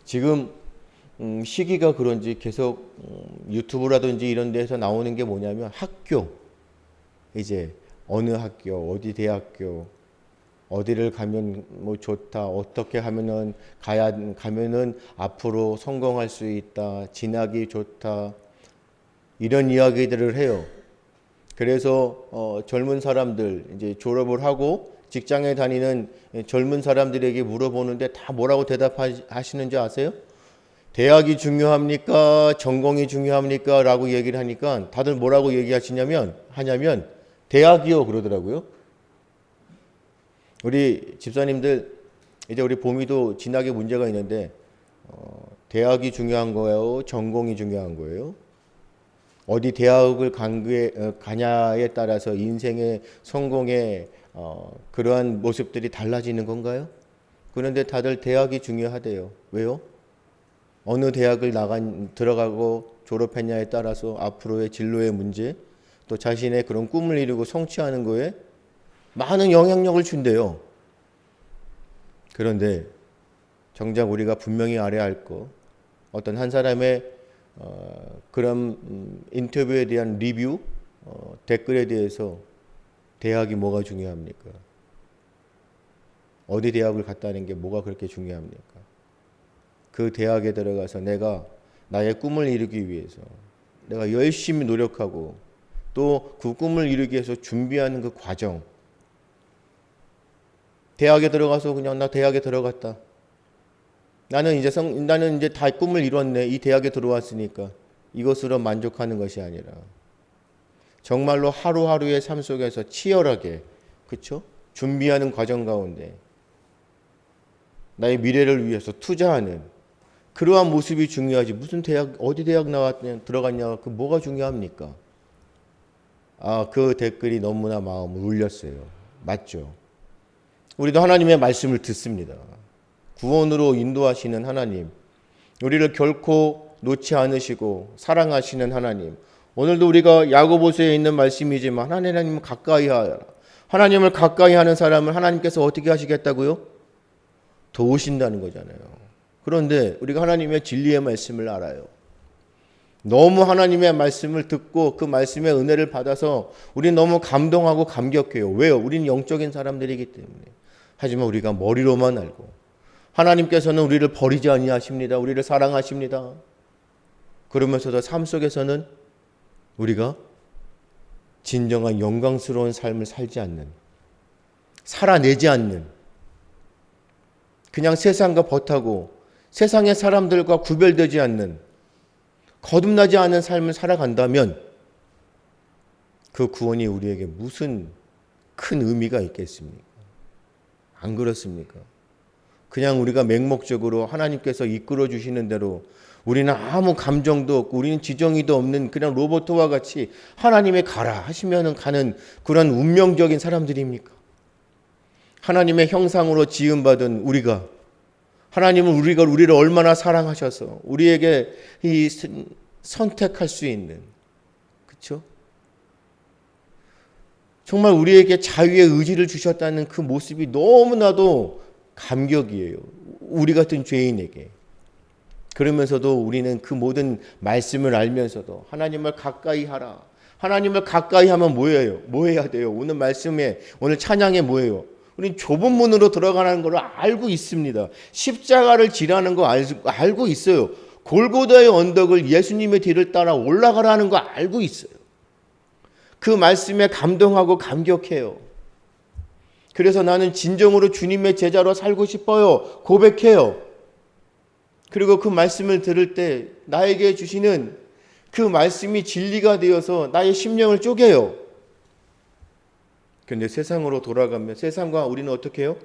지금 시기가 그런지 계속 유튜브라든지 이런 데서 나오는 게 뭐냐면 학교, 이제 어느 학교, 어디 대학교, 어디를 가면 뭐 좋다, 어떻게 하면은 가면은 앞으로 성공할 수 있다, 진학이 좋다, 이런 이야기들을 해요. 그래서 젊은 사람들 이제 졸업을 하고 직장에 다니는 젊은 사람들에게 물어보는데 다 뭐라고 대답하시는지 아세요? 대학이 중요합니까? 전공이 중요합니까? 라고 얘기를 하니까 다들 뭐라고 하냐면 대학이요 그러더라고요. 우리 집사님들 이제 우리 봄이도 진학에 문제가 있는데 대학이 중요한 거예요? 전공이 중요한 거예요? 어디 대학을 가냐에 따라서 인생의 성공의 그러한 모습들이 달라지는 건가요? 그런데 다들 대학이 중요하대요. 왜요? 어느 대학을 들어가고 졸업했냐에 따라서 앞으로의 진로의 문제, 또 자신의 그런 꿈을 이루고 성취하는 거에 많은 영향력을 준대요. 그런데 정작 우리가 분명히 알아야 할 거, 어떤 한 사람의 그런 인터뷰에 대한 리뷰, 댓글에 대해서 대학이 뭐가 중요합니까? 어디 대학을 갔다는 게 뭐가 그렇게 중요합니까? 그 대학에 들어가서 내가 나의 꿈을 이루기 위해서 내가 열심히 노력하고 또 그 꿈을 이루기 위해서 준비하는 그 과정. 대학에 들어가서 그냥 나 대학에 들어갔다. 나는 이제 다 꿈을 이뤘네. 이 대학에 들어왔으니까 이것으로 만족하는 것이 아니라 정말로 하루하루의 삶 속에서 치열하게, 그렇죠? 준비하는 과정 가운데 나의 미래를 위해서 투자하는 그러한 모습이 중요하지. 무슨 대학 어디 대학 들어갔냐 그 뭐가 중요합니까? 그 댓글이 너무나 마음을 울렸어요. 맞죠? 우리도 하나님의 말씀을 듣습니다. 구원으로 인도하시는 하나님, 우리를 결코 놓지 않으시고 사랑하시는 하나님. 오늘도 우리가 야고보서에 있는 말씀이지만 하나님을 가까이 하라. 하나님을 가까이 하는 사람을 하나님께서 어떻게 하시겠다고요? 도우신다는 거잖아요. 그런데 우리가 하나님의 진리의 말씀을 알아요. 너무 하나님의 말씀을 듣고 그 말씀의 은혜를 받아서 우리는 너무 감동하고 감격해요. 왜요? 우리는 영적인 사람들이기 때문에. 하지만 우리가 머리로만 알고 하나님께서는 우리를 버리지 아니하십니다. 우리를 사랑하십니다. 그러면서도 삶 속에서는 우리가 진정한 영광스러운 삶을 살지 않는, 살아내지 않는, 그냥 세상과 벗하고 세상의 사람들과 구별되지 않는, 거듭나지 않은 삶을 살아간다면 그 구원이 우리에게 무슨 큰 의미가 있겠습니까? 안 그렇습니까? 그냥 우리가 맹목적으로 하나님께서 이끌어 주시는 대로 우리는 아무 감정도 없고 우리는 지정의도 없는 그냥 로봇과 같이 하나님의 가라 하시면 가는 그런 운명적인 사람들입니까? 하나님의 형상으로 지음받은 우리가, 하나님은 우리를 얼마나 사랑하셔서 우리에게 선택할 수 있는, 그렇죠? 정말 우리에게 자유의 의지를 주셨다는 그 모습이 너무나도 감격이에요. 우리 같은 죄인에게. 그러면서도 우리는 그 모든 말씀을 알면서도 하나님을 가까이 하라. 하나님을 가까이 하면 뭐예요? 뭐 해야 돼요? 오늘 말씀에, 오늘 찬양에 뭐예요? 우리는 좁은 문으로 들어가는 걸 알고 있습니다. 십자가를 지라는 거 알고 있어요. 골고다의 언덕을 예수님의 뒤를 따라 올라가라는 거 알고 있어요. 그 말씀에 감동하고 감격해요. 그래서 나는 진정으로 주님의 제자로 살고 싶어요. 고백해요. 그리고 그 말씀을 들을 때 나에게 주시는 그 말씀이 진리가 되어서 나의 심령을 쪼개요. 그런데 세상으로 돌아가면 세상과 우리는 어떻게 해요?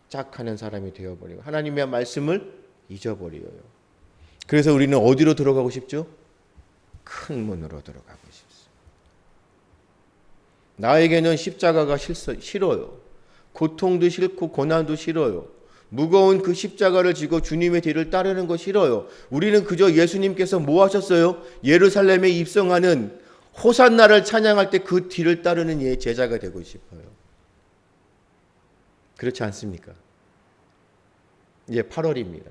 짝하는 사람이 되어버리고 하나님의 말씀을 잊어버려요. 그래서 우리는 어디로 들어가고 싶죠? 큰 문으로 들어가고 싶습니다. 나에게는 십자가가 싫어요. 고통도 싫고 고난도 싫어요. 무거운 그 십자가를 지고 주님의 뒤를 따르는 거 싫어요. 우리는 그저 예수님께서 뭐 하셨어요? 예루살렘에 입성하는 호산나를 찬양할 때 그 뒤를 따르는 예 제자가 되고 싶어요. 그렇지 않습니까? 이제 8월입니다.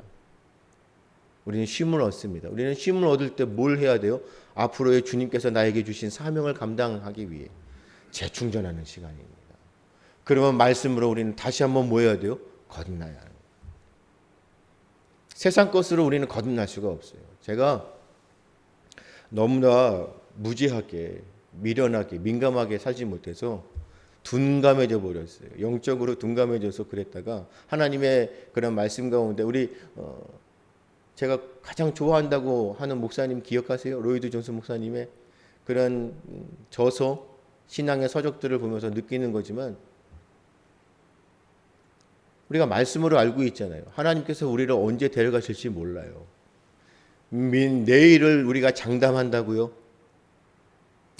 우리는 쉼을 얻습니다. 우리는 쉼을 얻을 때 뭘 해야 돼요? 앞으로의 주님께서 나에게 주신 사명을 감당하기 위해 재충전하는 시간입니다. 그러면 말씀으로 우리는 다시 한번 뭐 해야 돼요? 거듭나야 합니다. 세상 것으로 우리는 거듭날 수가 없어요. 제가 너무나 무지하게, 미련하게, 민감하게 살지 못해서 둔감해져 버렸어요. 영적으로 둔감해져서 그랬다가 하나님의 그런 말씀 가운데 우리 제가 가장 좋아한다고 하는 목사님 기억하세요? 로이드 존슨 목사님의 그런 저서, 신앙의 서적들을 보면서 느끼는 거지만 우리가 말씀으로 알고 있잖아요. 하나님께서 우리를 언제 데려가실지 몰라요. 내일을 우리가 장담한다고요?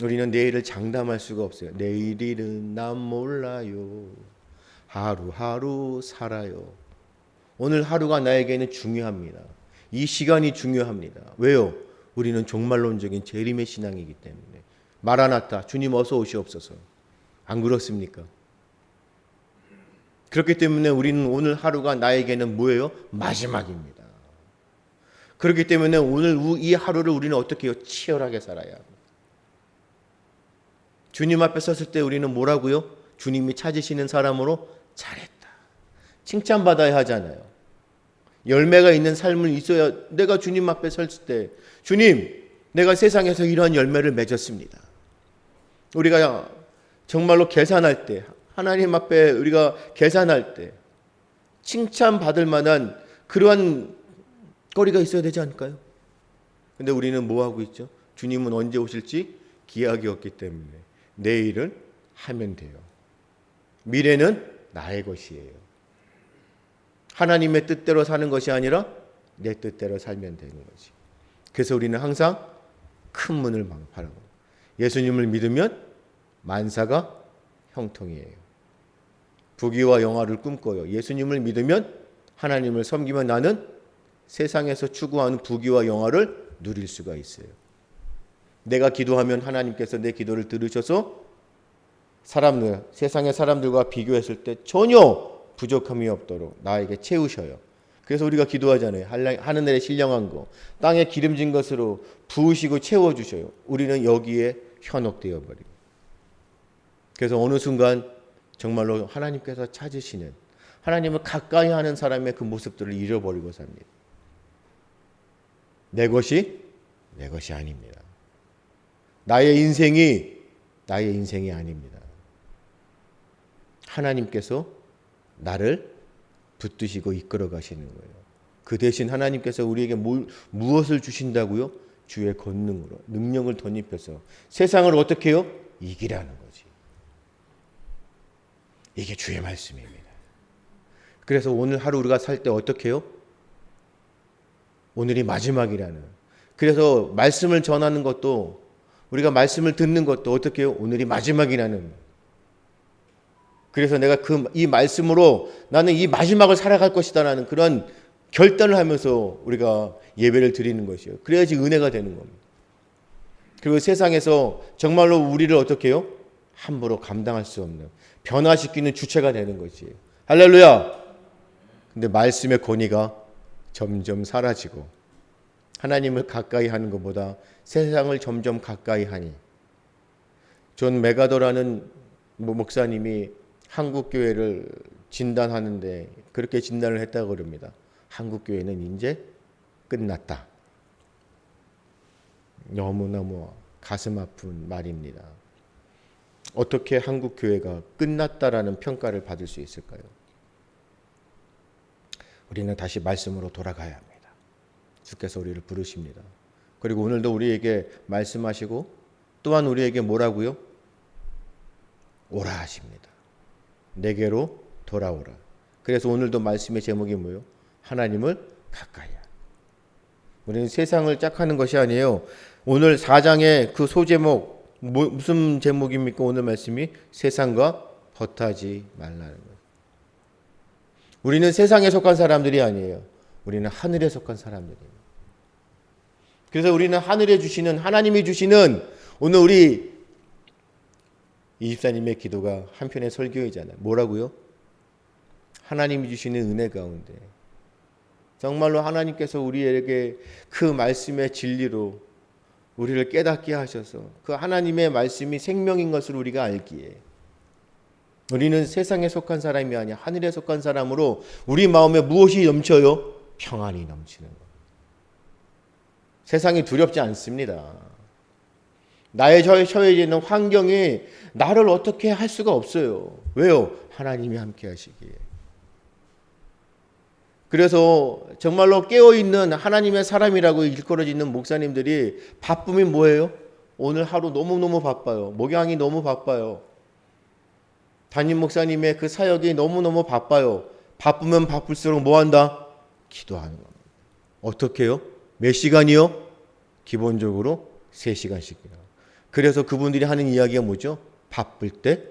우리는 내일을 장담할 수가 없어요. 내일일은 난 몰라요. 하루하루 살아요. 오늘 하루가 나에게는 중요합니다. 이 시간이 중요합니다. 왜요? 우리는 종말론적인 재림의 신앙이기 때문에. 마라나타, 주님 어서 오시옵소서. 안 그렇습니까? 그렇기 때문에 우리는 오늘 하루가 나에게는 뭐예요? 마지막입니다. 그렇기 때문에 오늘 이 하루를 우리는 어떻게 해요? 치열하게 살아야 합니다. 주님 앞에 섰을 때 우리는 뭐라고요? 주님이 찾으시는 사람으로 잘했다. 칭찬받아야 하잖아요. 열매가 있는 삶을 있어야 내가 주님 앞에 섰을 때 주님, 내가 세상에서 이러한 열매를 맺었습니다. 우리가 정말로 계산할 때 하나님 앞에 우리가 계산할 때 칭찬받을 만한 그러한 거리가 있어야 되지 않을까요? 근데 우리는 뭐 하고 있죠? 주님은 언제 오실지 기약이 없기 때문에 내일은 하면 돼요. 미래는 나의 것이에요. 하나님의 뜻대로 사는 것이 아니라 내 뜻대로 살면 되는 거지. 그래서 우리는 항상 큰 문을 바라고 예수님을 믿으면 만사가 형통이에요. 부귀와 영화를 꿈꿔요. 예수님을 믿으면 하나님을 섬기면 나는 세상에서 추구하는 부귀와 영화를 누릴 수가 있어요. 내가 기도하면 하나님께서 내 기도를 들으셔서 세상의 사람들과 비교했을 때 전혀 부족함이 없도록 나에게 채우셔요. 그래서 우리가 기도하잖아요. 하늘에 신령한 거, 땅에 기름진 것으로 부으시고 채워주셔요. 우리는 여기에 현혹되어 버리고. 그래서 어느 순간 정말로 하나님께서 찾으시는, 하나님을 가까이 하는 사람의 그 모습들을 잃어버리고 삽니다. 내 것이 아닙니다. 나의 인생이 아닙니다. 하나님께서 나를 붙드시고 이끌어 가시는 거예요. 그 대신 하나님께서 우리에게 무엇을 주신다고요? 주의 권능으로, 능력을 덧입혀서 세상을 어떻게 해요? 이기라는 거지. 이게 주의 말씀입니다. 그래서 오늘 하루 우리가 살 때 어떻게 해요? 오늘이 마지막이라는. 그래서 말씀을 전하는 것도, 우리가 말씀을 듣는 것도 어떻게 해요? 오늘이 마지막이라는. 그래서 내가 이 말씀으로 나는 이 마지막을 살아갈 것이다라는 그런 결단을 하면서 우리가 예배를 드리는 것이에요. 그래야지 은혜가 되는 겁니다. 그리고 세상에서 정말로 우리를 어떻게 해요? 함부로 감당할 수 없는, 변화시키는 주체가 되는 것이에요. 할렐루야! 근데 말씀의 권위가 점점 사라지고 하나님을 가까이 하는 것보다 세상을 점점 가까이 하니, 존 메가더라는 목사님이 한국 교회를 진단하는데 그렇게 진단을 했다고 그럽니다. 한국 교회는 이제 끝났다. 너무너무 가슴 아픈 말입니다. 어떻게 한국 교회가 끝났다라는 평가를 받을 수 있을까요? 우리는 다시 말씀으로 돌아가야 합니다. 주께서 우리를 부르십니다. 그리고 오늘도 우리에게 말씀하시고 또한 우리에게 뭐라고요? 오라 하십니다. 내게로 돌아오라. 그래서 오늘도 말씀의 제목이 뭐예요? 하나님을 가까이 하라. 우리는 세상을 짝하는 것이 아니에요. 오늘 4장의 그 소제목, 무슨 제목입니까? 오늘 말씀이 세상과 벗하지 말라는 거예요. 우리는 세상에 속한 사람들이 아니에요. 우리는 하늘에 속한 사람들이에요. 그래서 우리는 하늘에 주시는, 하나님이 주시는, 오늘 우리 이집사님의 기도가 한편의 설교이잖아요. 뭐라고요? 하나님이 주시는 은혜 가운데 정말로 하나님께서 우리에게 그 말씀의 진리로 우리를 깨닫게 하셔서 그 하나님의 말씀이 생명인 것을 우리가 알기에 우리는 세상에 속한 사람이 아니야 하늘에 속한 사람으로 우리 마음에 무엇이 넘쳐요? 평안이 넘치는 것. 세상이 두렵지 않습니다. 나의 처해져 있는 환경이 나를 어떻게 할 수가 없어요. 왜요? 하나님이 함께 하시기에. 그래서 정말로 깨어있는 하나님의 사람이라고 일컬어지는 목사님들이 바쁨이 뭐예요? 오늘 하루 너무너무 바빠요. 목양이 너무 바빠요. 담임 목사님의 그 사역이 너무너무 바빠요. 바쁘면 바쁠수록 뭐 한다? 기도하는 겁니다. 어떻게 해요? 몇 시간이요? 기본적으로 3시간씩이나. 그래서 그분들이 하는 이야기가 뭐죠? 바쁠 때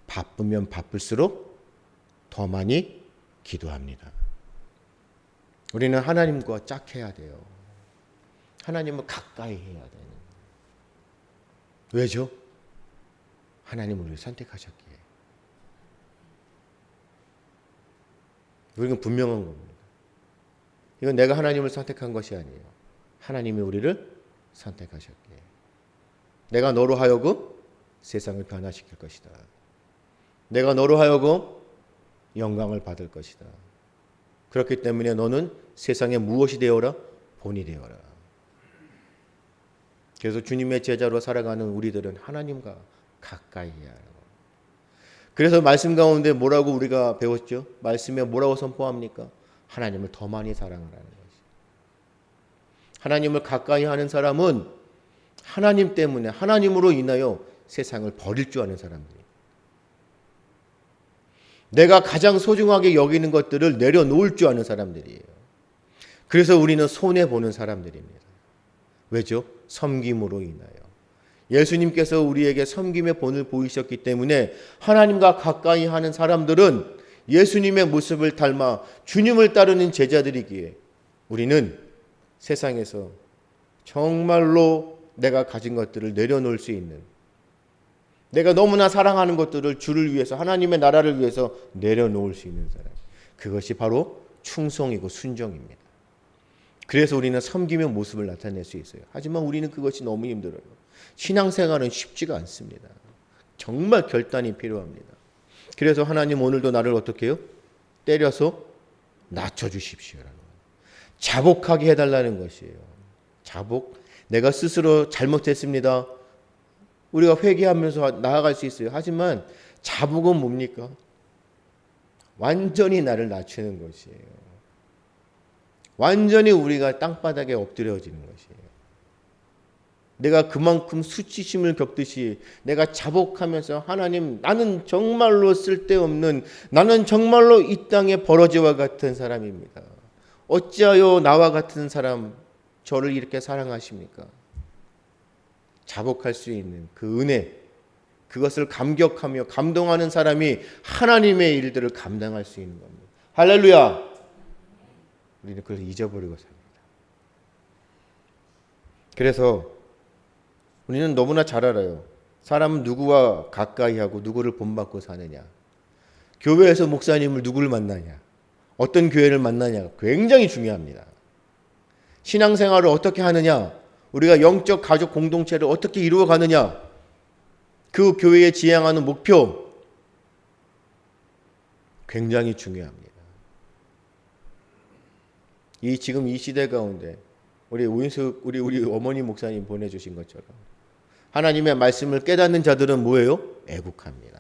바쁘면 바쁠수록 더 많이 기도합니다. 우리는 하나님과 짝해야 돼요. 하나님을 가까이 해야 되는. 왜죠? 하나님을 우리를 선택하셨기에. 우리는 분명한 겁니다. 이건 내가 하나님을 선택한 것이 아니에요. 하나님이 우리를 선택하셨기에. 내가 너로 하여금 세상을 변화시킬 것이다. 내가 너로 하여금 영광을 받을 것이다. 그렇기 때문에 너는 세상에 무엇이 되어라? 본이 되어라. 그래서 주님의 제자로 살아가는 우리들은 하나님과 가까이 해야 하고. 그래서 말씀 가운데 뭐라고 우리가 배웠죠? 말씀에 뭐라고 선포합니까? 하나님을 더 많이 사랑하라는 것이. 하나님을 가까이 하는 사람은 하나님 때문에 하나님으로 인하여 세상을 버릴 줄 아는 사람들이에요. 내가 가장 소중하게 여기는 것들을 내려놓을 줄 아는 사람들이에요. 그래서 우리는 손해보는 사람들입니다. 왜죠? 섬김으로 인하여. 예수님께서 우리에게 섬김의 본을 보이셨기 때문에 하나님과 가까이 하는 사람들은 예수님의 모습을 닮아 주님을 따르는 제자들이기에 우리는 세상에서 정말로 내가 가진 것들을 내려놓을 수 있는, 내가 너무나 사랑하는 것들을 주를 위해서 하나님의 나라를 위해서 내려놓을 수 있는 사람. 그것이 바로 충성이고 순종입니다. 그래서 우리는 섬김의 모습을 나타낼 수 있어요. 하지만 우리는 그것이 너무 힘들어요. 신앙생활은 쉽지가 않습니다. 정말 결단이 필요합니다. 그래서 하나님 오늘도 나를 어떻게 해요? 때려서 낮춰주십시오라는 거예요. 자복하게 해달라는 것이에요. 자복. 내가 스스로 잘못했습니다. 우리가 회개하면서 나아갈 수 있어요. 하지만 자복은 뭡니까? 완전히 나를 낮추는 것이에요. 완전히 우리가 땅바닥에 엎드려지는 것이에요. 내가 그만큼 수치심을 겪듯이 내가 자복하면서 하나님, 나는 정말로 쓸데없는, 나는 정말로 이 땅의 버러지와 같은 사람입니다. 어찌하여 나와 같은 사람 저를 이렇게 사랑하십니까? 자복할 수 있는 그 은혜, 그것을 감격하며 감동하는 사람이 하나님의 일들을 감당할 수 있는 겁니다. 할렐루야! 우리는 그걸 잊어버리고 삽니다. 그래서 우리는 너무나 잘 알아요. 사람은 누구와 가까이 하고 누구를 본받고 사느냐. 교회에서 목사님을 누구를 만나냐. 어떤 교회를 만나냐. 굉장히 중요합니다. 신앙생활을 어떻게 하느냐. 우리가 영적 가족 공동체를 어떻게 이루어가느냐. 그 교회에 지향하는 목표. 굉장히 중요합니다. 지금 이 시대 가운데 우리 어머니 목사님 보내주신 것처럼 하나님의 말씀을 깨닫는 자들은 뭐예요? 애국합니다.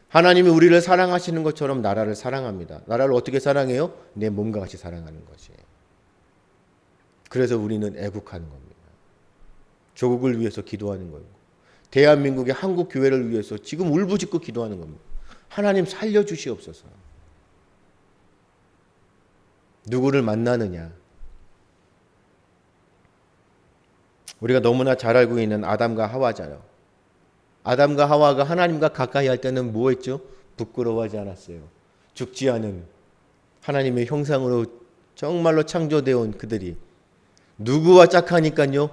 하나님이 우리를 사랑하시는 것처럼 나라를 사랑합니다. 나라를 어떻게 사랑해요? 내 몸과 같이 사랑하는 것이에요. 그래서 우리는 애국하는 겁니다. 조국을 위해서 기도하는 거예요. 대한민국의 한국 교회를 위해서 지금 울부짖고 기도하는 겁니다. 하나님 살려주시옵소서. 누구를 만나느냐. 우리가 너무나 잘 알고 있는 아담과 하와잖아요. 아담과 하와가 하나님과 가까이 할 때는 뭐 했죠? 부끄러워하지 않았어요. 죽지 않은 하나님의 형상으로 정말로 창조되어 온 그들이 누구와 짝하니까요?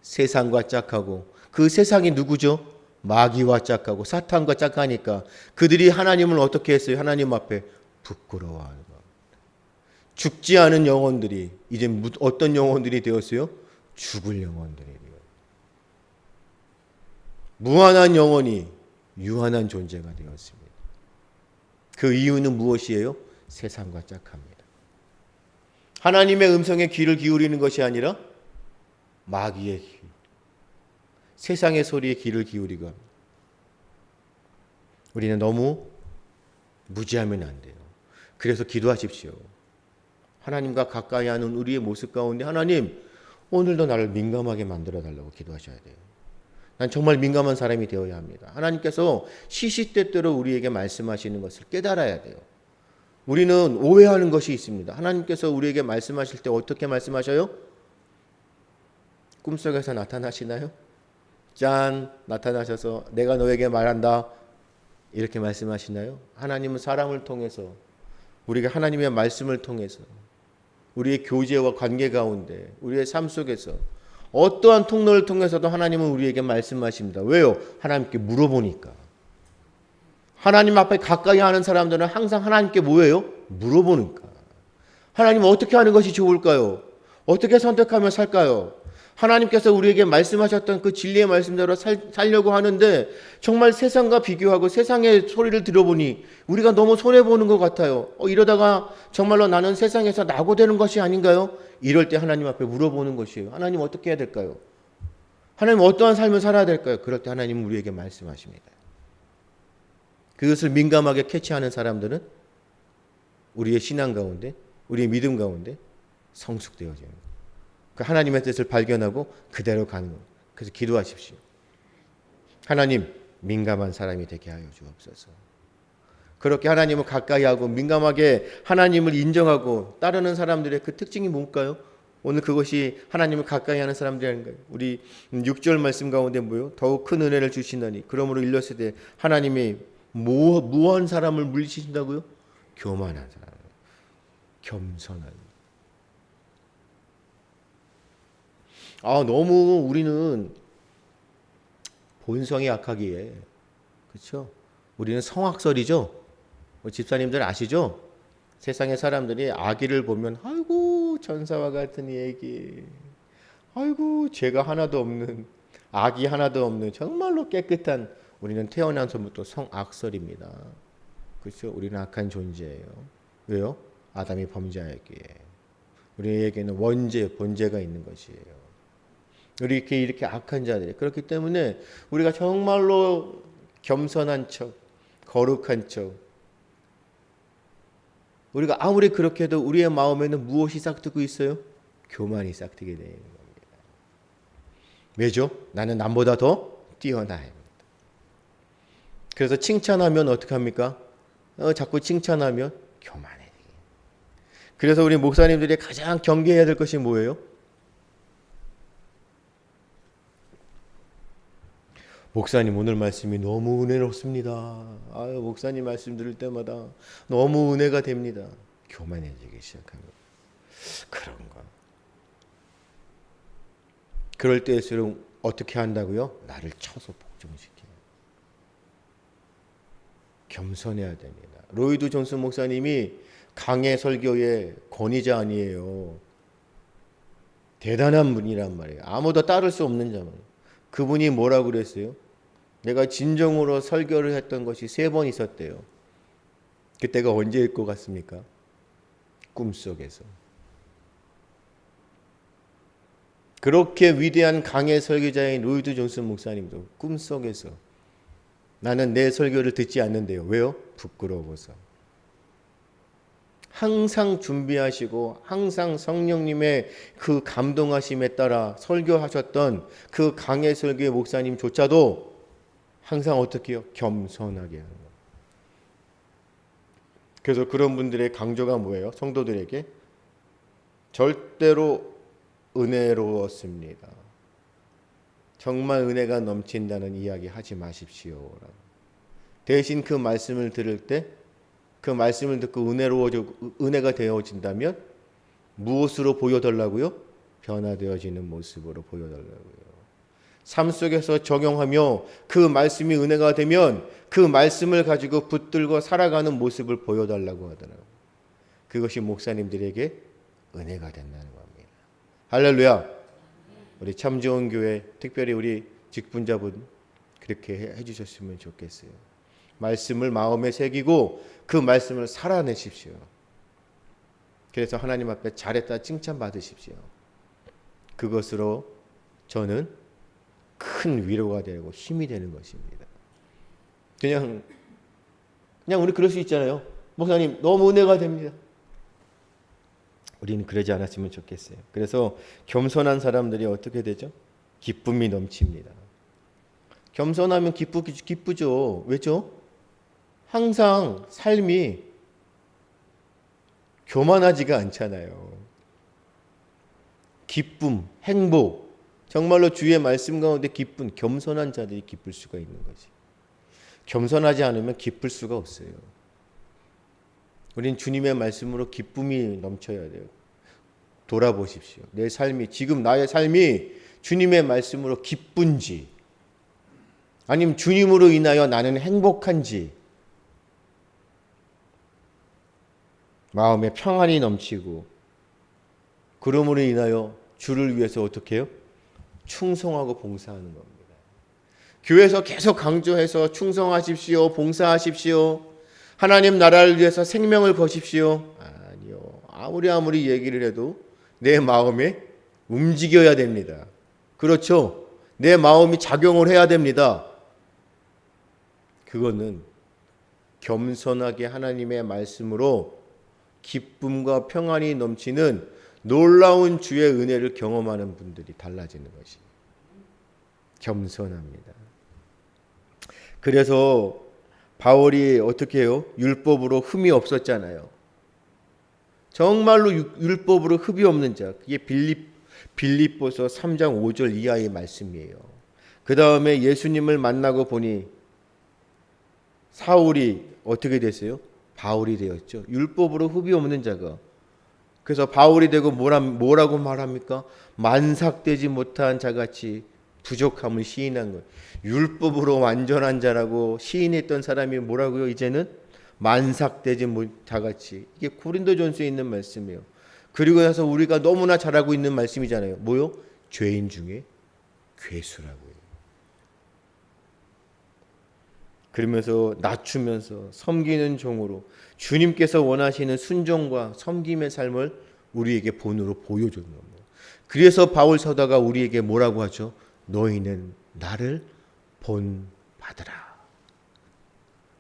세상과 짝하고, 그 세상이 누구죠? 마귀와 짝하고 사탄과 짝하니까 그들이 하나님을 어떻게 했어요? 하나님 앞에 부끄러워하는 것. 죽지 않은 영혼들이 이제 어떤 영혼들이 되었어요? 죽을 영혼들이 되었어요. 무한한 영혼이 유한한 존재가 되었습니다. 그 이유는 무엇이에요? 세상과 짝합니다. 하나님의 음성에 귀를 기울이는 것이 아니라 마귀의 귀, 세상의 소리에 귀를 기울이고 합니다. 우리는 너무 무지하면 안 돼요. 그래서 기도하십시오. 하나님과 가까이 하는 우리의 모습 가운데 하나님, 오늘도 나를 민감하게 만들어 달라고 기도하셔야 돼요. 난 정말 민감한 사람이 되어야 합니다. 하나님께서 시시때때로 우리에게 말씀하시는 것을 깨달아야 돼요. 우리는 오해하는 것이 있습니다. 하나님께서 우리에게 말씀하실 때 어떻게 말씀하셔요? 꿈속에서 나타나시나요? 짠, 나타나셔서 내가 너에게 말한다 이렇게 말씀하시나요? 하나님은 사람을 통해서, 우리가 하나님의 말씀을 통해서, 우리의 교제와 관계 가운데, 우리의 삶 속에서 어떠한 통로를 통해서도 하나님은 우리에게 말씀하십니다. 왜요? 하나님께 물어보니까. 하나님 앞에 가까이 하는 사람들은 항상 하나님께 뭐예요? 물어보니까. 하나님 어떻게 하는 것이 좋을까요? 어떻게 선택하며 살까요? 하나님께서 우리에게 말씀하셨던 그 진리의 말씀대로 살려고 하는데 정말 세상과 비교하고 세상의 소리를 들어보니 우리가 너무 손해보는 것 같아요. 이러다가 정말로 나는 세상에서 낙오되는 것이 아닌가요? 이럴 때 하나님 앞에 물어보는 것이에요. 하나님 어떻게 해야 될까요? 하나님 어떠한 삶을 살아야 될까요? 그럴 때 하나님은 우리에게 말씀하십니다. 그것을 민감하게 캐치하는 사람들은 우리의 신앙 가운데, 우리의 믿음 가운데 성숙되어집니다. 그 하나님의 뜻을 발견하고 그대로 가는 것. 그래서 기도하십시오. 하나님, 민감한 사람이 되게 하여 주옵소서. 그렇게 하나님을 가까이 하고 민감하게 하나님을 인정하고 따르는 사람들의 그 특징이 뭘까요? 오늘 그것이 하나님을 가까이 하는 사람들이라는 거예요. 우리 6절 말씀 가운데 뭐요? 더욱 큰 은혜를 주시나니 그러므로 일렀을 때 하나님이 무한 사람을 물리치신다고요? 교만한 사람, 겸손한. 너무 우리는 본성이 약하기에, 그렇죠? 우리는 성악설이죠. 집사님들 아시죠? 세상의 사람들이 아기를 보면 아이고 천사와 같은 얘기, 아이고 죄가 하나도 없는, 악이 하나도 없는 정말로 깨끗한, 우리는 태어나서부터 성악설입니다. 그렇죠? 우리는 악한 존재예요. 왜요? 아담이 범죄하였기에. 우리에게는 원죄, 본죄가 있는 것이에요. 우리 이렇게 악한 자들이. 그렇기 때문에 우리가 정말로 겸손한 척, 거룩한 척, 우리가 아무리 그렇게 해도 우리의 마음에는 무엇이 싹트고 있어요? 교만이 싹트게 되는 겁니다. 왜죠? 나는 남보다 더 뛰어나야 합니다. 그래서 칭찬하면 어떻게 합니까? 자꾸 칭찬하면 교만해. 그래서 우리 목사님들이 가장 경계해야 될 것이 뭐예요? 목사님 오늘 말씀이 너무 은혜롭습니다. 목사님 말씀 들을 때마다 너무 은혜가 됩니다. 교만해지기 시작합니다. 그런가? 그럴 때일수록 어떻게 한다고요? 나를 쳐서 복종시켜요. 겸손해야 됩니다. 로이드 존슨 목사님이 강해 설교의 권위자 아니에요. 대단한 분이란 말이에요. 아무도 따를 수 없는 자만. 그분이 뭐라고 그랬어요? 내가 진정으로 설교를 했던 것이 3번 있었대요. 그때가 언제일 것 같습니까? 꿈속에서. 그렇게 위대한 강의 설교자인 로이드 존슨 목사님도 꿈속에서 나는 내 설교를 듣지 않는데요. 왜요? 부끄러워서. 항상 준비하시고 항상 성령님의 그 감동하심에 따라 설교하셨던 그 강의 설교의 목사님조차도 항상 어떻게 해요? 겸손하게 하는 거예요. 그래서 그런 분들의 강조가 뭐예요? 성도들에게 절대로 은혜로웠습니다. 정말 은혜가 넘친다는 이야기 하지 마십시오. 대신 그 말씀을 들을 때 그 말씀을 듣고 은혜가 되어진다면 무엇으로 보여달라고요? 변화되어지는 모습으로 보여달라고요. 삶 속에서 적용하며 그 말씀이 은혜가 되면 그 말씀을 가지고 붙들고 살아가는 모습을 보여달라고 하더라고요. 그것이 목사님들에게 은혜가 된다는 겁니다. 할렐루야. 우리 참 좋은 교회, 특별히 우리 직분자분 그렇게 해주셨으면 좋겠어요. 말씀을 마음에 새기고 그 말씀을 살아내십시오. 그래서 하나님 앞에 잘했다 칭찬받으십시오. 그것으로 저는 큰 위로가 되고 힘이 되는 것입니다. 그냥 우리 그럴 수 있잖아요. 목사님 너무 은혜가 됩니다. 우리는 그러지 않았으면 좋겠어요. 그래서 겸손한 사람들이 어떻게 되죠? 기쁨이 넘칩니다. 겸손하면 기쁘죠. 왜죠? 항상 삶이 교만하지가 않잖아요. 기쁨, 행복, 정말로 주의 말씀 가운데 기쁜 겸손한 자들이 기쁠 수가 있는 거지. 겸손하지 않으면 기쁠 수가 없어요. 우린 주님의 말씀으로 기쁨이 넘쳐야 돼요. 돌아보십시오. 내 삶이, 지금 나의 삶이 주님의 말씀으로 기쁜지, 아니면 주님으로 인하여 나는 행복한지, 마음에 평안이 넘치고, 그러므로 인하여 주를 위해서 어떻게 해요? 충성하고 봉사하는 겁니다. 교회에서 계속 강조해서 충성하십시오, 봉사하십시오, 하나님 나라를 위해서 생명을 거십시오. 아니요. 아무리 얘기를 해도 내 마음에 움직여야 됩니다. 그렇죠? 내 마음이 작용을 해야 됩니다. 그거는 겸손하게 하나님의 말씀으로 기쁨과 평안이 넘치는 놀라운 주의 은혜를 경험하는 분들이 달라지는 것이 겸손합니다. 그래서 바울이 어떻게 해요? 율법으로 흠이 없었잖아요. 정말로 율법으로 흠이 없는 자, 그게 빌립보서 3장 5절 이하의 말씀이에요. 그 다음에 예수님을 만나고 보니 사울이 어떻게 됐어요? 바울이 되었죠. 율법으로 흠이 없는 자가. 그래서 바울이 되고 뭐라고 말합니까? 만삭되지 못한 자같이 부족함을 시인한 거예요. 율법으로 완전한 자라고 시인했던 사람이 뭐라고요? 이제는 만삭되지 못한 자같이. 이게 고린도전서에 있는 말씀이에요. 그리고 나서 우리가 너무나 잘하고 있는 말씀이잖아요. 뭐요? 죄인 중에 괴수라고요. 그러면서 낮추면서 섬기는 종으로 주님께서 원하시는 순종과 섬김의 삶을 우리에게 본으로 보여주는 겁니다. 그래서 바울 사도가 우리에게 뭐라고 하죠? 너희는 나를 본 받으라.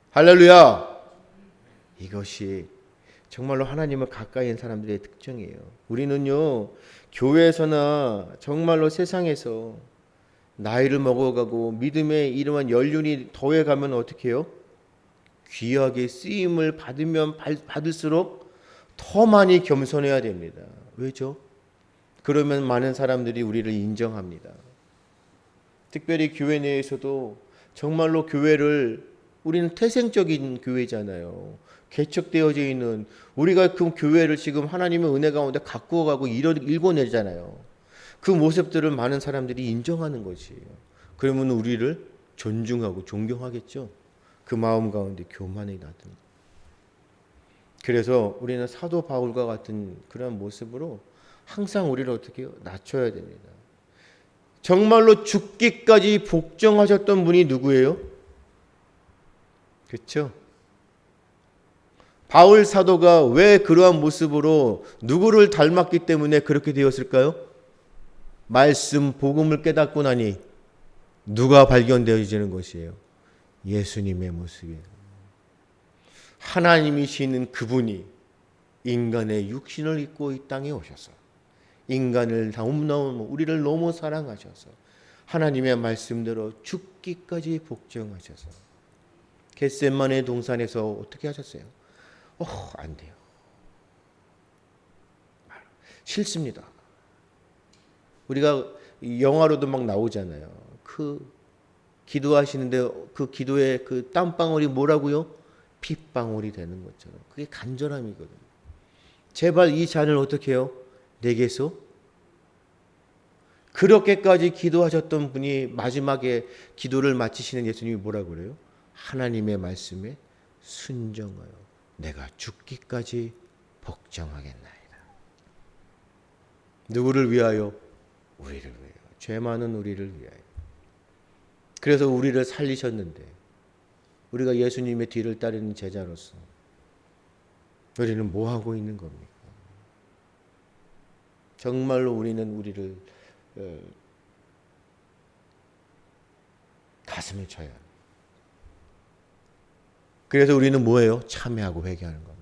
할렐루야. 이것이 정말로 하나님을 가까이 한 사람들의 특징이에요. 우리는요, 교회에서나 정말로 세상에서 나이를 먹어가고 믿음의 이러한 연륜이 더해가면 어떻게 해요? 귀하게 쓰임을 받으면 받을수록 더 많이 겸손해야 됩니다. 왜죠? 그러면 많은 사람들이 우리를 인정합니다. 특별히 교회 내에서도 정말로 교회를, 우리는 태생적인 교회잖아요. 개척되어져 있는, 우리가 그 교회를 지금 하나님의 은혜 가운데 갖고 가고 일궈내잖아요. 그 모습들을 많은 사람들이 인정하는 것이에요. 그러면 우리를 존중하고 존경하겠죠. 그 마음 가운데 교만이 나든. 그래서 우리는 사도 바울과 같은 그런 모습으로 항상 우리를 어떻게 해요? 낮춰야 됩니다. 정말로 죽기까지 복종하셨던 분이 누구예요? 그렇죠? 바울 사도가 왜 그러한 모습으로 누구를 닮았기 때문에 그렇게 되었을까요? 말씀, 복음을 깨닫고 나니 누가 발견되어지는 것이에요? 예수님의 모습이에요. 하나님이시는 그분이 인간의 육신을 입고 이 땅에 오셔서 인간을 너무너무, 우리를 너무 사랑하셔서 하나님의 말씀대로 죽기까지 복종하셔서 겟세마네 동산에서 어떻게 하셨어요? 안 돼요. 싫습니다. 우리가 영화로도 막 나오잖아요. 그 기도하시는데 그 기도의 그 땀방울이 뭐라고요? 핏방울이 되는 것처럼. 그게 간절함이거든요. 제발 이 잔을 어떻게 해요? 내게서. 그렇게까지 기도하셨던 분이 마지막에 기도를 마치시는 예수님이 뭐라고 그래요? 하나님의 말씀에 순종하여 내가 죽기까지 복종하겠나이다. 누구를 위하여? 우리를 위하여. 죄 많은 우리를 위하여. 그래서 우리를 살리셨는데 우리가 예수님의 뒤를 따르는 제자로서 우리는 뭐 하고 있는 겁니까? 정말로 우리는 우리를 가슴을 쳐야 합니다. 그래서 우리는 뭐예요? 참회하고 회개하는 겁니다.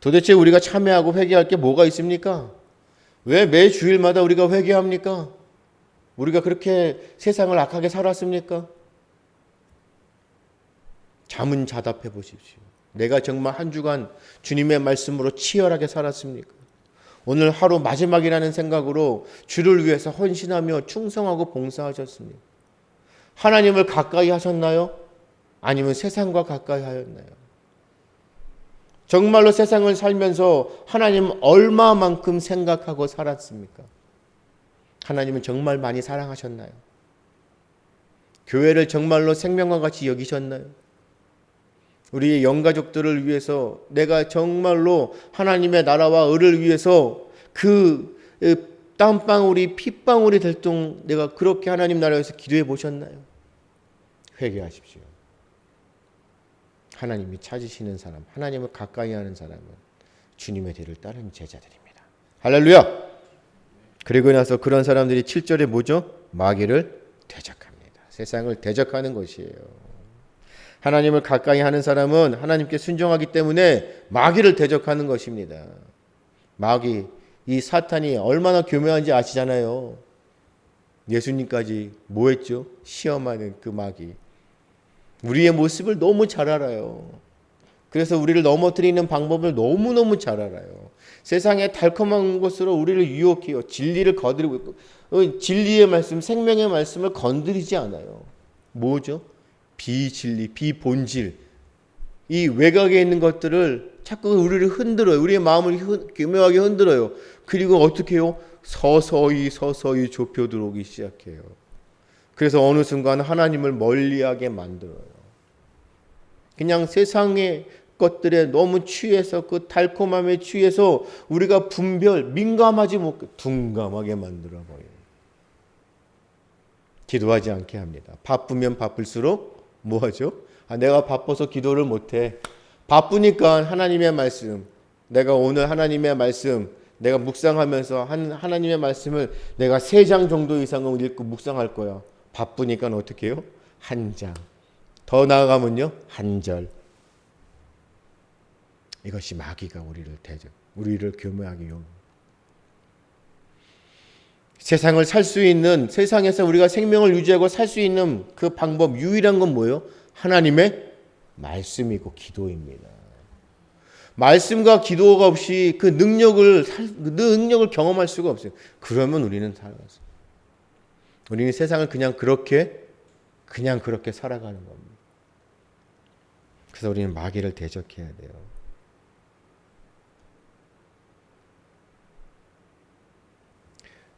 도대체 우리가 참회하고 회개할 게 뭐가 있습니까? 왜 매 주일마다 우리가 회개합니까? 우리가 그렇게 세상을 악하게 살았습니까? 자문자답해 보십시오. 내가 정말 한 주간 주님의 말씀으로 치열하게 살았습니까? 오늘 하루 마지막이라는 생각으로 주를 위해서 헌신하며 충성하고 봉사하셨습니까? 하나님을 가까이 하셨나요? 아니면 세상과 가까이 하였나요? 정말로 세상을 살면서 하나님 얼마만큼 생각하고 살았습니까? 하나님은 정말 많이 사랑하셨나요? 교회를 정말로 생명과 같이 여기셨나요? 우리의 영가족들을 위해서 내가 정말로 하나님의 나라와 의를 위해서 그 땀방울이 핏방울이 될 동 내가 그렇게 하나님 나라에서 기도해 보셨나요? 회개하십시오. 하나님이 찾으시는 사람, 하나님을 가까이 하는 사람은 주님의 뒤를 따르는 제자들입니다. 할렐루야! 그리고 나서 그런 사람들이 7절에 뭐죠? 마귀를 대적합니다. 세상을 대적하는 것이에요. 하나님을 가까이 하는 사람은 하나님께 순종하기 때문에 마귀를 대적하는 것입니다. 마귀, 이 사탄이 얼마나 교묘한지 아시잖아요. 예수님까지 뭐 했죠? 시험하는 그 마귀. 우리의 모습을 너무 잘 알아요. 그래서 우리를 넘어뜨리는 방법을 너무너무 잘 알아요. 세상의 달콤한 것으로 우리를 유혹해요. 진리를 거드리고 있고, 진리의 말씀, 생명의 말씀을 건드리지 않아요. 뭐죠? 비진리, 비본질, 이 외곽에 있는 것들을 자꾸 우리를 흔들어요. 우리의 마음을 교묘하게 흔들어요. 그리고 어떻게 해요? 서서히 좁혀 들어오기 시작해요. 그래서 어느 순간 하나님을 멀리하게 만들어요. 그냥 세상의 것들에 너무 취해서 그 달콤함에 취해서 우리가 민감하지 못해 둔감하게 만들어버려요. 기도하지 않게 합니다. 바쁘면 바쁠수록 뭐하죠? 내가 바빠서 기도를 못해. 바쁘니까 하나님의 말씀, 내가 오늘 하나님의 말씀, 내가 묵상하면서 하나님의 말씀을 내가 3장 정도 이상은 읽고 묵상할 거야. 바쁘니까 어떻게 해요? 1장. 더 나아가면요, 1절. 이것이 마귀가 우리를 교묘하게 용. 세상을 살 수 있는, 세상에서 우리가 생명을 유지하고 살 수 있는 그 방법, 유일한 건 뭐예요? 하나님의 말씀이고 기도입니다. 말씀과 기도가 없이 그 능력을 경험할 수가 없어요. 그러면 우리는 살아가서. 우리는 세상을 그냥 그렇게 살아가는 겁니다. 그래서 우리는 마귀를 대적해야 돼요.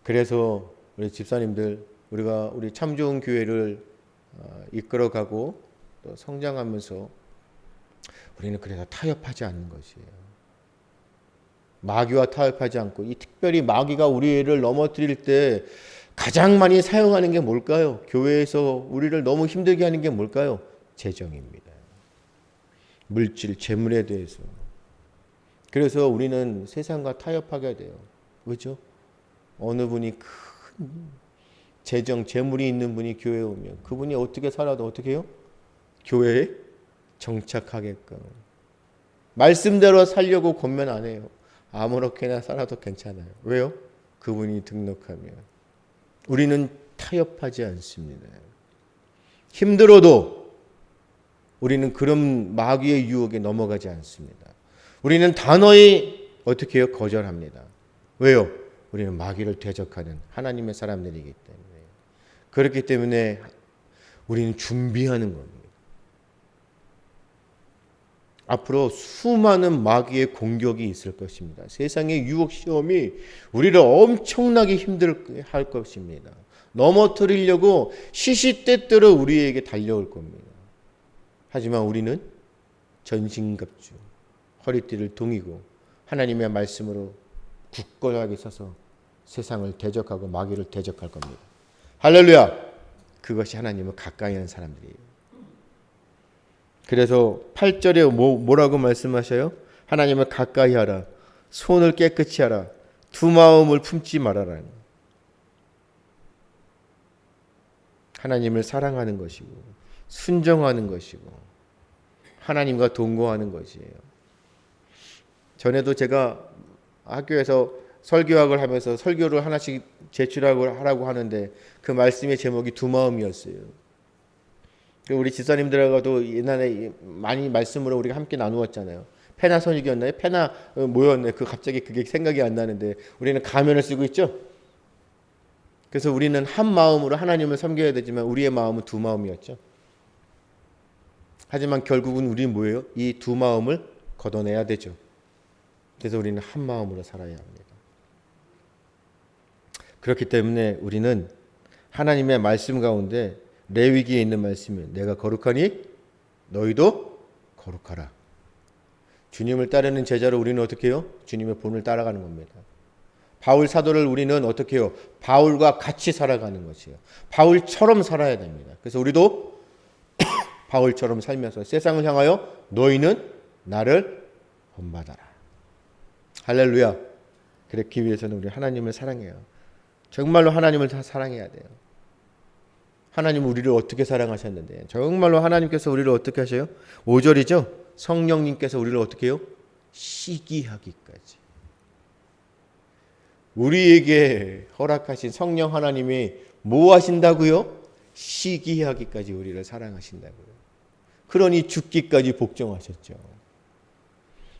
그래서 우리 집사님들, 우리 참 좋은 교회를 이끌어가고 또 성장하면서 우리는 그래서 타협하지 않는 것이에요. 마귀와 타협하지 않고, 이 특별히 마귀가 우리를 넘어뜨릴 때 가장 많이 사용하는 게 뭘까요? 교회에서 우리를 너무 힘들게 하는 게 뭘까요? 재정입니다. 물질, 재물에 대해서. 그래서 우리는 세상과 타협하게 돼요. 그렇죠? 어느 분이 큰 재물이 있는 분이 교회에 오면 그분이 어떻게 살아도 어떻게 해요? 교회에 정착하게끔. 말씀대로 살려고 권면 안 해요. 아무렇게나 살아도 괜찮아요. 왜요? 그분이 등록하면. 우리는 타협하지 않습니다. 힘들어도 우리는 그런 마귀의 유혹에 넘어가지 않습니다. 우리는 단호히 어떻게 해요? 거절합니다. 왜요? 우리는 마귀를 대적하는 하나님의 사람들이기 때문에. 그렇기 때문에 우리는 준비하는 겁니다. 앞으로 수많은 마귀의 공격이 있을 것입니다. 세상의 유혹 시험이 우리를 엄청나게 힘들게 할 것입니다. 넘어뜨리려고 시시때때로 우리에게 달려올 겁니다. 하지만 우리는 전신갑주, 허리띠를 동이고 하나님의 말씀으로 굳건하게 서서 세상을 대적하고 마귀를 대적할 겁니다. 할렐루야! 그것이 하나님을 가까이 하는 사람들이에요. 그래서 8절에 뭐라고 말씀하셔요? 하나님을 가까이 하라. 손을 깨끗이 하라. 두 마음을 품지 말아라. 하나님을 사랑하는 것이고 순종하는 것이고 하나님과 동거하는 것이에요. 전에도 제가 학교에서 설교학을 하면서 설교를 하나씩 제출하라고 하는데 그 말씀의 제목이 두 마음이었어요. 우리 집사님들하고도 옛날에 많이 말씀으로 우리가 함께 나누었잖아요. 페나선육이었나요? 페나 뭐였나요? 갑자기 그게 생각이 안 나는데 우리는 가면을 쓰고 있죠. 그래서 우리는 한 마음으로 하나님을 섬겨야 되지만 우리의 마음은 두 마음이었죠. 하지만 결국은 우리는 뭐예요? 이 두 마음을 걷어내야 되죠. 그래서 우리는 한 마음으로 살아야 합니다. 그렇기 때문에 우리는 하나님의 말씀 가운데 레위기에 있는 말씀이 내가 거룩하니 너희도 거룩하라. 주님을 따르는 제자로 우리는 어떻게 해요? 주님의 본을 따라가는 겁니다. 바울 사도를 우리는 어떻게 해요? 바울과 같이 살아가는 것이에요. 바울처럼 살아야 됩니다. 그래서 우리도 바울처럼 살면서 세상을 향하여 너희는 나를 본받아라. 할렐루야. 그렇기 위해서는 우리 하나님을 사랑해요. 정말로 하나님을 다 사랑해야 돼요. 하나님은 우리를 어떻게 사랑하셨는데 정말로 하나님께서 우리를 어떻게 하셔요? 5절이죠. 성령님께서 우리를 어떻게 해요? 시기하기까지. 우리에게 허락하신 성령 하나님이 뭐 하신다고요? 시기하기까지 우리를 사랑하신다고요. 그러니 죽기까지 복종하셨죠.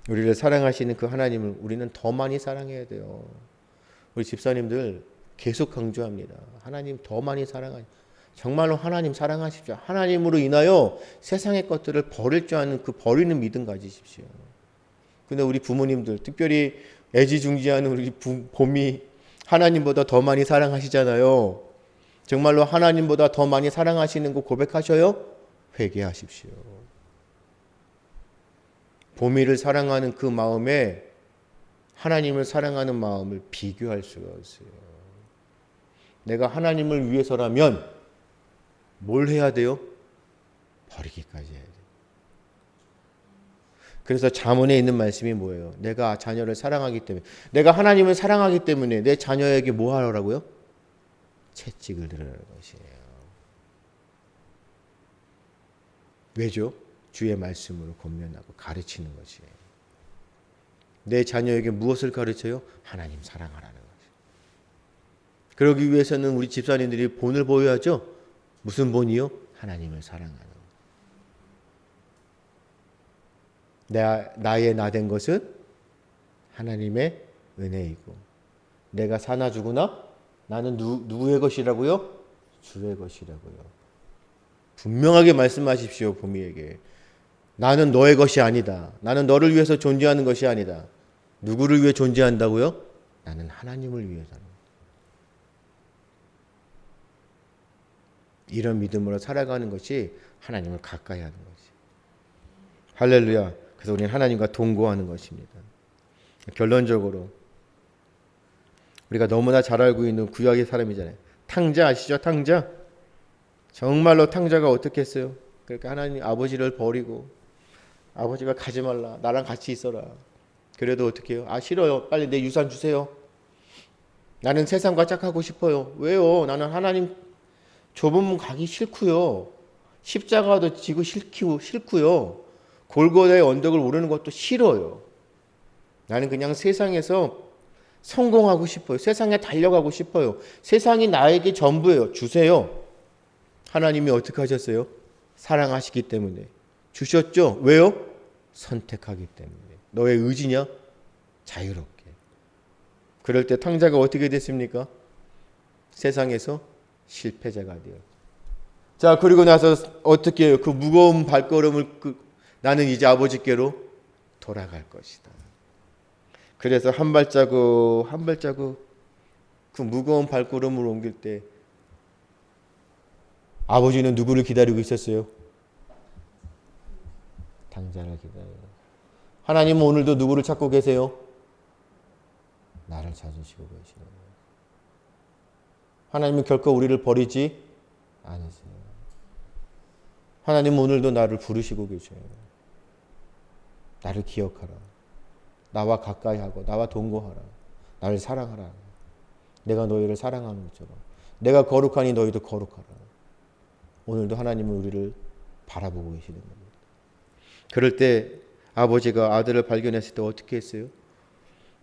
우리를 사랑하시는 그 하나님을 우리는 더 많이 사랑해야 돼요. 우리 집사님들 계속 강조합니다. 하나님 더 많이 사랑하십시오. 정말로 하나님 사랑하십시오. 하나님으로 인하여 세상의 것들을 버릴 줄 아는 그 버리는 믿음 가지십시오. 근데 우리 부모님들, 특별히 애지중지하는 우리 봄이 하나님보다 더 많이 사랑하시잖아요. 정말로 하나님보다 더 많이 사랑하시는 거 고백하셔요? 회개하십시오. 봄이를 사랑하는 그 마음에 하나님을 사랑하는 마음을 비교할 수가 없어요. 내가 하나님을 위해서라면 뭘 해야 돼요? 버리기까지 해야 돼요. 그래서 잠언에 있는 말씀이 뭐예요? 내가 자녀를 사랑하기 때문에, 내가 하나님을 사랑하기 때문에 내 자녀에게 뭐 하라고요? 채찍을 들으라는 것이에요. 왜죠? 주의 말씀으로 권면하고 가르치는 것이에요. 내 자녀에게 무엇을 가르쳐요? 하나님 사랑하라는 것이에요. 그러기 위해서는 우리 집사님들이 본을 보여야죠. 무슨 본이요? 하나님을 사랑하는. 나의 나된 것은 하나님의 은혜이고 내가 사나 죽으나 나는 누구의 것이라고요? 주의 것이라고요. 분명하게 말씀하십시오. 봄이에게. 나는 너의 것이 아니다. 나는 너를 위해서 존재하는 것이 아니다. 누구를 위해 존재한다고요? 나는 하나님을 위해서는. 이런 믿음으로 살아가는 것이 하나님을 가까이 하는 것이. 할렐루야. 그래서 우리는 하나님과 동거하는 것입니다. 결론적으로 우리가 너무나 잘 알고 있는 구약의 사람이잖아요. 탕자 아시죠? 탕자. 정말로 탕자가 어떻게 했어요? 그러니까 하나님 아버지를 버리고 아버지가 가지 말라. 나랑 같이 있어라. 그래도 어떻게 해요? 아 싫어요. 빨리 내 유산 주세요. 나는 세상과 짝하고 싶어요. 왜요? 나는 하나님 좁은 문 가기 싫고요. 십자가도 지고 싫고요. 골고다의 언덕을 오르는 것도 싫어요. 나는 그냥 세상에서 성공하고 싶어요. 세상에 달려가고 싶어요. 세상이 나에게 전부예요. 주세요. 하나님이 어떻게 하셨어요? 사랑하시기 때문에 주셨죠. 왜요? 선택하기 때문에. 너의 의지냐? 자유롭게. 그럴 때 탕자가 어떻게 됐습니까? 세상에서 실패자가 되었죠. 자, 그리고 나서 어떻게 해요? 그 무거운 발걸음을 나는 이제 아버지께로 돌아갈 것이다. 그래서 한 발자국 한 발자국 그 무거운 발걸음을 옮길 때 아버지는 누구를 기다리고 있었어요? 탕자를 기다려요. 하나님은 오늘도 누구를 찾고 계세요? 나를 찾으시고 계시는 거예요. 하나님은 결코 우리를 버리지 않으세요. 하나님은 오늘도 나를 부르시고 계셔요. 나를 기억하라. 나와 가까이 하고 나와 동거하라. 나를 사랑하라. 내가 너희를 사랑하는 것처럼 내가 거룩하니 너희도 거룩하라. 오늘도 하나님은 우리를 바라보고 계시는 겁니다. 그럴 때 아버지가 아들을 발견했을 때 어떻게 했어요?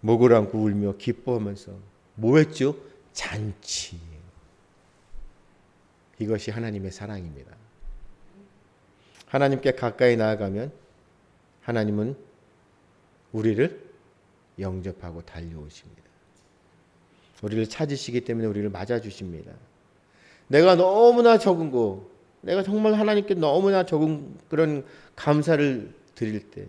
목을 안고 울며 기뻐하면서 뭐 했죠? 잔치. 이것이 하나님의 사랑입니다. 하나님께 가까이 나아가면 하나님은 우리를 영접하고 달려오십니다. 우리를 찾으시기 때문에 우리를 맞아주십니다. 내가 너무나 적은 거, 내가 정말 하나님께 너무나 적은 그런 감사를 드릴 때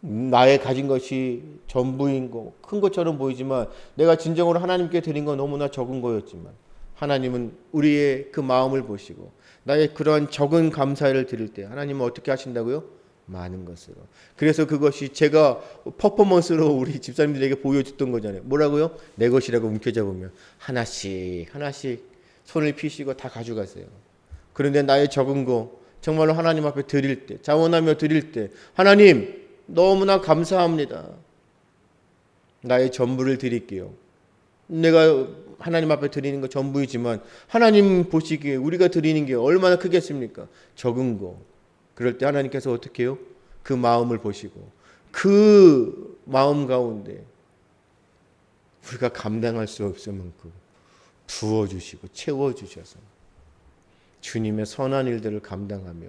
나의 가진 것이 전부인 거, 큰 것처럼 보이지만 내가 진정으로 하나님께 드린 건 너무나 적은 거였지만 하나님은 우리의 그 마음을 보시고 나의 그러한 적은 감사를 드릴 때 하나님은 어떻게 하신다고요? 많은 것으로. 그래서 그것이 제가 퍼포먼스로 우리 집사님들에게 보여줬던 거잖아요. 뭐라고요? 내 것이라고 움켜잡으면 하나씩 하나씩 손을 피시고 다 가져가세요. 그런데 나의 적은 거 정말로 하나님 앞에 드릴 때, 자원하며 드릴 때 하나님 너무나 감사합니다. 나의 전부를 드릴게요. 내가 하나님 앞에 드리는 거 전부이지만 하나님 보시기에 우리가 드리는 게 얼마나 크겠습니까? 적은 거. 그럴 때 하나님께서 어떻게 해요? 그 마음을 보시고 그 마음 가운데 우리가 감당할 수 없을 만큼 부어주시고 채워주셔서 주님의 선한 일들을 감당하며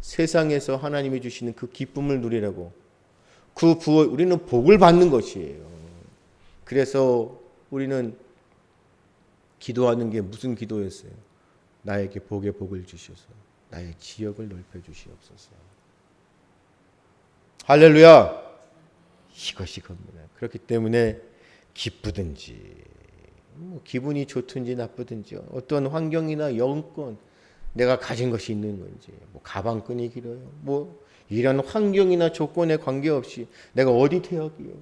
세상에서 하나님이 주시는 그 기쁨을 누리라고 우리는 복을 받는 것이에요. 그래서 우리는 기도하는 게 무슨 기도였어요? 나에게 복의 복을 주셔서 나의 지역을 넓혀 주시옵소서. 할렐루야. 이것이 겁니다. 그렇기 때문에 기쁘든지 기분이 좋든지 나쁘든지 어떤 환경이나 여건권 내가 가진 것이 있는 건지 가방끈이 길어요. 이런 환경이나 조건에 관계없이 내가 어디 태어기요.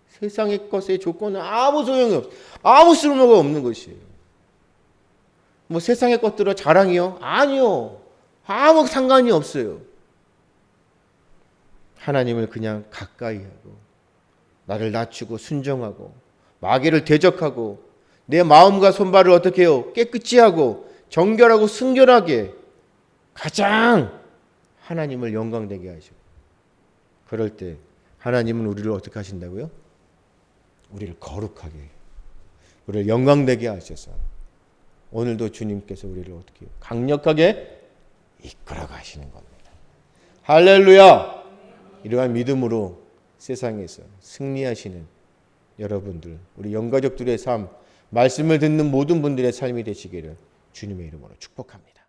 세상의 것의 조건은 아무 소용이 없어요. 아무 쓸모가 없는 것이에요. 세상의 것들로 자랑이요? 아니요. 아무 상관이 없어요. 하나님을 그냥 가까이 하고 나를 낮추고 순종하고 마귀를 대적하고 내 마음과 손발을 어떻게 해요? 깨끗이 하고 정결하고 순결하게 가장 하나님을 영광되게 하시고 그럴 때 하나님은 우리를 어떻게 하신다고요? 우리를 거룩하게 우리를 영광되게 하셔서 오늘도 주님께서 우리를 어떻게 강력하게 이끌어 가시는 겁니다. 할렐루야. 이러한 믿음으로 세상에서 승리하시는 여러분들 우리 영가족들의 삶 말씀을 듣는 모든 분들의 삶이 되시기를 주님의 이름으로 축복합니다.